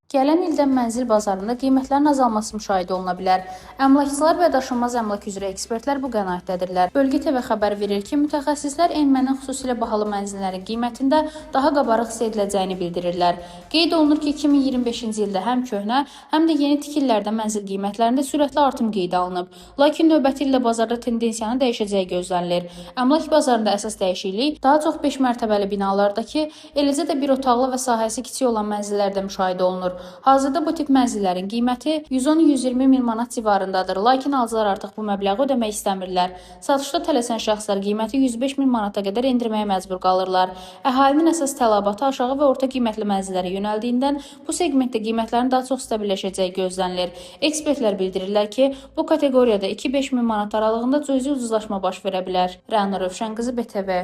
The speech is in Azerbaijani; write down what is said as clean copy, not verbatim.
Gələn ildən mənzil bazarında qiymətlərin azalması müşahidə oluna bilər. Əmlakçılar və daşınmaz əmlak üzrə ekspertlər bu qənaətdədirlər. Bölgə TV xəbər verir ki, mütəxəssislər enmənin xüsusilə bahalı mənzillərin qiymətində daha qabarıq hiss ediləcəyini bildirirlər. Qeyd olunur ki, 2025-ci ildə həm köhnə, həm də yeni tikililərdə mənzil qiymətlərində sürətli artım qeydə alınıb. Lakin növbəti ildə bazarda tendensiyanın dəyişəcəyi gözlənilir. Əmlak bazarında əsas dəyişiklik daha çox 5 mərtəbəli binalardakı, eləcə də bir otaqlı və sahəsi kiçik olan mənzillərdə müşahidə olunur. Hazırda bu tip mənzillərin qiyməti 110-120 min manat civarındadır, lakin alıcılar artıq bu məbləği ödəmək istəmirlər. Satışda tələsən şəxslər qiyməti 105 min manata qədər endirməyə məcbur qalırlar. Əhalinin əsas tələbatı aşağı və orta qiymətli mənzillərə yönəldiyindən bu seqmentdə qiymətlərin daha çox stabilləşəcəyi gözlənilir. Ekspertlər bildirirlər ki, bu kateqoriyada 2-5 min manat aralığında cüzi ucuzlaşma baş verə bilər. Rəna Rövşənqızı, BTV.